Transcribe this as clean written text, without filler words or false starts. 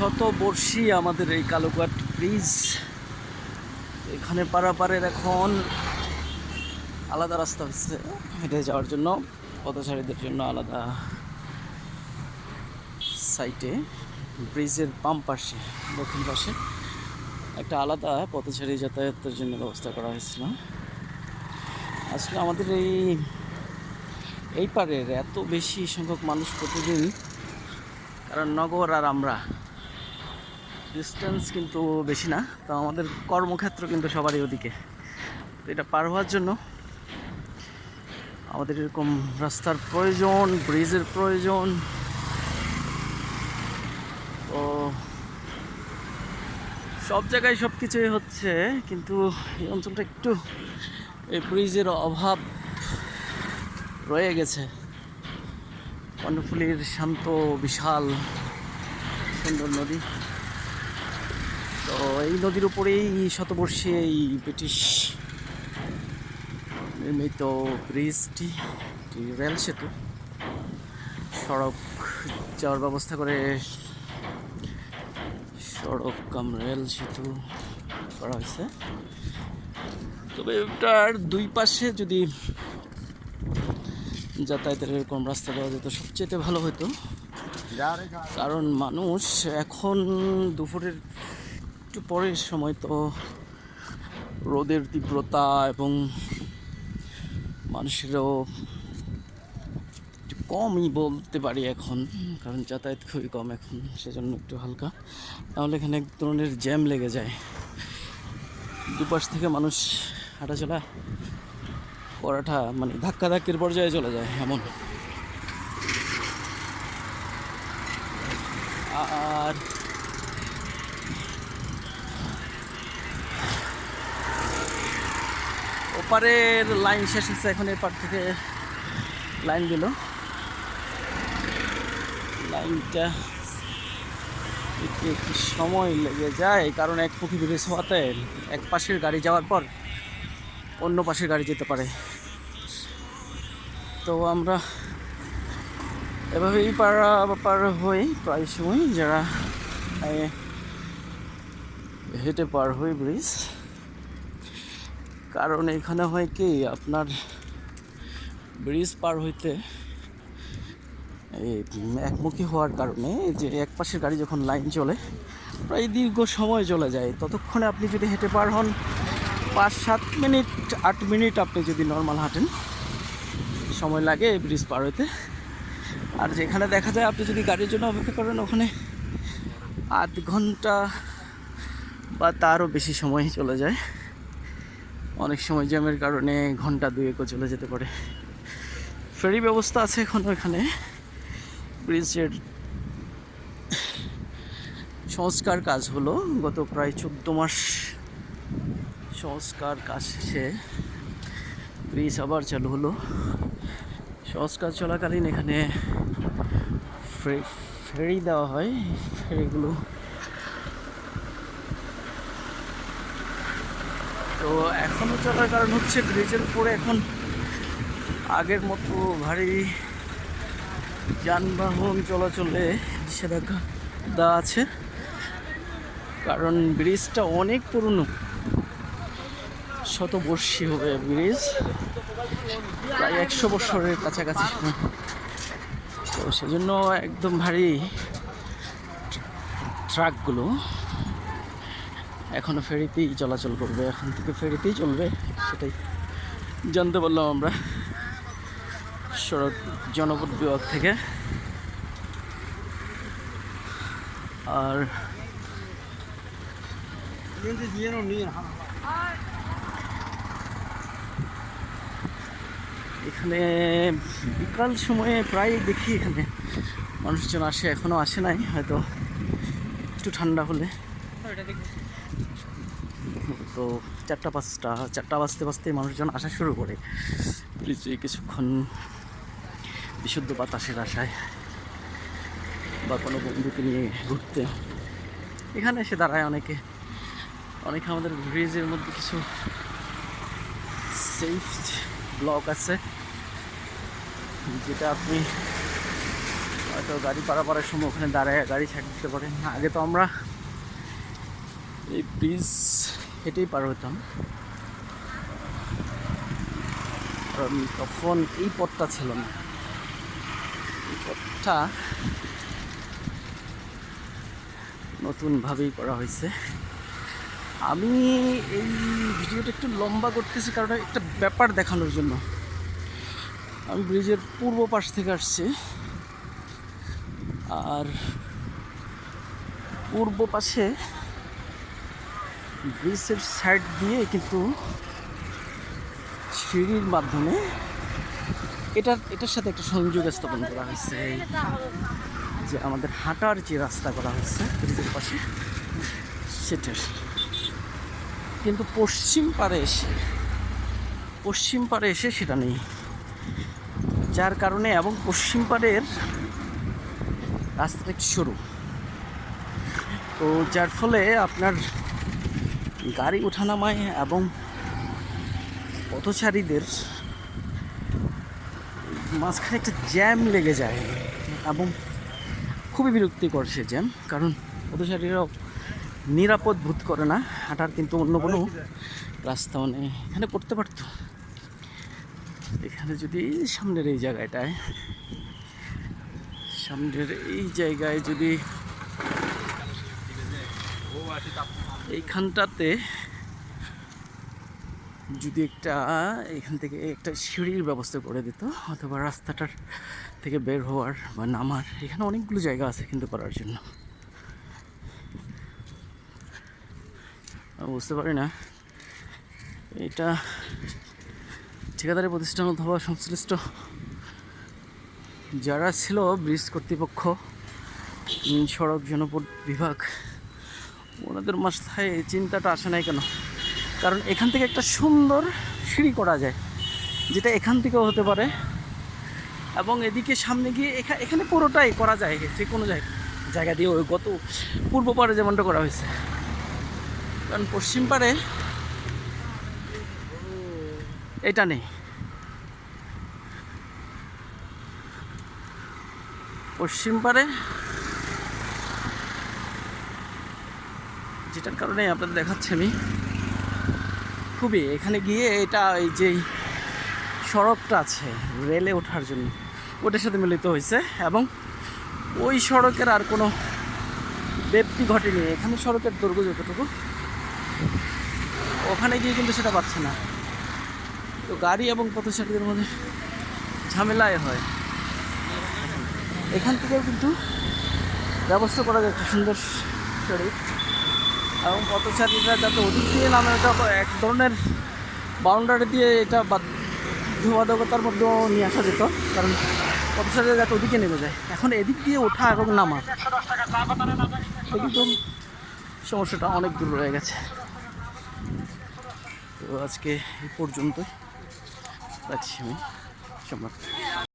শতবর্ষী আমাদের এই কালুঘাট ব্রিজ। এখানে পারাপারের এখন আলাদা রাস্তা হচ্ছে হেঁটে যাওয়ার জন্য, পথচারীদের জন্য আলাদা সাইটে, ব্রিজের বাম পাশে দক্ষিণ পাশে একটা আলাদা পথচারী যাতায়াতের জন্য ব্যবস্থা করা হয়েছিল। আসলে আমাদের এই পারের এত বেশি সংখ্যক মানুষ প্রতিদিন, কারণ নগর আর আমরা ডিস্টেন্স কিন্তু বেশি না, তো আমাদের কর্মক্ষেত্র কিন্তু সবারই ওদিকে। তো এটা পার হওয়ার জন্য আমাদের এরকম রাস্তার প্রয়োজন, ব্রিজের প্রয়োজন। তো সব জায়গায় সব কিছুই হচ্ছে, কিন্তু এই অঞ্চলটা একটু এই ব্রিজের অভাব রয়ে গেছে। কর্ণফুলীর শান্ত বিশাল সুন্দর নদী, তো এই নদীর উপরেই শতবর্ষী এই ব্রিটিশ নির্মিত ব্রিজটি, রেল সেতু, সড়ক যাওয়ার ব্যবস্থা করে সড়ক কাম রেল সেতু করা হয়েছে। তবে এটার দুই পাশে যদি যাতায়াতের এরকম রাস্তা দেওয়া যেত সবচেয়ে ভালো হতো, কারণ মানুষ এখন দুপুরের একটু পরের সময় তো রোদের তীব্রতা এবং মানুষেরও একটু কমই বলতে পারি এখন, কারণ যাতায়াত খুবই কম এখন, সেজন্য একটু হালকা। তাহলে এখানে এক ধরনের জ্যাম লেগে যায়, দুপাশ থেকে মানুষ হাঁটাচলা করাটা মানে ধাক্কাধাক্কির পর্যায়ে চলে যায় এমন। আর ওপারের লাইন শেষ হচ্ছে, এখন এপার থেকে লাইন দিল। লাইনটা একটু সময় লেগে যায়, কারণ একমুখী ব্রিজ হওয়াতে এক পাশের গাড়ি যাওয়ার পর অন্য পাশের গাড়ি যেতে পারে। তো আমরা এভাবেই পার হই প্রায় সময়, যারা হেঁটে পার হই ব্রিজ। কারণ এখানে হয় কি, আপনার ব্রিজ পার হইতে এই একমুখী হওয়ার কারণে যে এক পাশের গাড়ি যখন লাইন চলে প্রায় দীর্ঘ সময় চলে যায়। ততক্ষণে আপনি যদি হেঁটে পার হন 5-7 মিনিট 8 মিনিট আপনি যদি নর্মাল হাঁটেন সময় লাগে এই ব্রিজ পার হইতে। আর যেখানে দেখা যায় আপনি যদি গাড়ির জন্য অপেক্ষা করেন, ওখানে আধ ঘন্টা বা তারও বেশি সময় চলে যায়। অনেক সময় জ্যামের কারণে ঘন্টা 2-1ও চলে যেতে পারে। ফেরি ব্যবস্থা আছে এখন এখানে। ব্রিজের সংস্কার কাজ হলো গত প্রায় 14 মাস, সংস্কার কাজ শেষে ব্রিজ আবার চালু হলো। সংস্কার চলাকালীন এখানে ফেরি দেওয়া হয়। ফেরিগুলো তো এখনও চলার কারণ হচ্ছে ব্রিজের উপরে এখন আগের মতো ভারী যানবাহন চলাচলে নিষেধাজ্ঞা দেওয়া আছে, কারণ ব্রিজটা অনেক পুরনো, শতবর্ষী হবে ব্রিজ, প্রায় 100 বছরের কাছাকাছি। তো সেজন্য একদম ভারী ট্রাকগুলো এখনও ফেরিতেই চলাচল করবে, এখন থেকে ফেরিতেই চলবে, সেটাই জানতে পারলাম আমরা সড়ক জনপদ বিভাগ থেকে। আর এখানে বিকাল সময়ে প্রায় দেখি এখানে মানুষজন আসে, এখনও আসে নাই, হয়তো একটু ঠান্ডা হলে। তো 4টা বাজতে বাজতেই মানুষজন আসা শুরু করে ব্রিজে কিছুক্ষণ বিশুদ্ধ বাতাসের আশায় বা কোনো বন্ধুকে নিয়ে ঘুরতে। এখানে এসে দাঁড়ায় অনেকে আমাদের ব্রিজের মধ্যে কিছু সেফ ব্লক আছে, যেটা আপনি হয়তো গাড়ি পারাপারের সময় ওখানে দাঁড়ায় গাড়ি ছাড় দিতে পারেন। আগে তো আমরা এই ব্রিজ হেঁটেই পার হতাম, কারণ তখন এই পথটা ছিল না। এই পথটা নতুনভাবেই করা হয়েছে। আমি এই ভিডিওটা একটু লম্বা করতেছি কারণ একটা ব্যাপার দেখানোর জন্য। আমি ব্রিজের পূর্ব পাশ থেকে আসছি, আর পূর্ব পাশে ব্রিজের সাইড দিয়ে কিন্তু সিঁড়ির মাধ্যমে এটার সাথে একটা সংযোগ স্থাপন করা হয়েছে। যে আমাদের হাঁটার যে রাস্তা করা হয়েছে ব্রিজের পাশে, সেটার কিন্তু পশ্চিম পাড়ে এসে সেটা নেই, যার কারণে এবং পশ্চিম পাড়ের রাস্তাটা একটু সরু, তো যার ফলে আপনার গাড়ি ওঠানামায় এবং পথচারীদের মাঝখানে একটা জ্যাম লেগে যায় এবং খুবই বিরক্তিকর সে জ্যাম। কারণ পথচারীরাও নিরাপদ বোধ করে না, হাঁটার কিন্তু অন্য কোনো রাস্তা মানে এখানে করতে পারতো। এখানে যদি সামনের এই জায়গায় যদি এইখানটাতে যদি এখান থেকে একটা সিঁড়ির ব্যবস্থা করে দিত, অথবা রাস্তাটার থেকে বের হওয়ার বা নামার এখানে অনেকগুলো জায়গা আছে কিন্তু করার জন্য। বুঝতে পারি না এটা ঠিকাদারি প্রতিষ্ঠান অথবা সংশ্লিষ্ট যারা ছিল, ব্রিজ কর্তৃপক্ষ, সড়ক জনপথ বিভাগ, ওনাদের মাথায় এই চিন্তাটা আসে নাই কেন? কারণ এখান থেকে একটা সুন্দর সিঁড়ি করা যায়, যেটা এখান থেকেও হতে পারে, এবং এদিকে সামনে গিয়ে এখানে পুরোটাই করা যায়, যে কোনো জায়গা দিয়ে ওই গত পূর্ব পাড়ে যেমনটা করা হয়েছে। কারণ পশ্চিম পাড়ে এটা নেই, পশ্চিম পাড়ে, যেটার কারণে আপনাদের দেখাচ্ছি আমি খুবই এখানে গিয়ে এটা এই যে সড়কটা আছে রেলে ওঠার জন্য, ওটার সাথে মিলিত হয়েছে এবং ওই সড়কের আর কোনো ব্যাপ্তি ঘটেনি। এখানে সড়কের দৈর্ঘ্য যতটুকু, ওখানে গিয়ে কিন্তু সেটা পাচ্ছে না, তো গাড়ি এবং পথচারীদের মধ্যে ঝামেলায় হয়। এখান থেকেও কিন্তু ব্যবস্থা করা যায় একটা সুন্দর সিঁড়ি, এবং পথচারীরা যাতে ওদিক দিয়ে নামে, ওটা এক ধরনের বাউন্ডারি দিয়ে এটা বাধ্যবাধকতার মধ্যেও নিয়ে আসা যেত, কারণ পথচারীরা যাতে ওদিকে নেমে যায়। এখন এদিক দিয়ে ওঠা এবং নামা কিন্তু সমস্যাটা অনেক দূর রয়ে গেছে। তো আজকে এই পর্যন্তই রাখছি আমি। সম্রাট।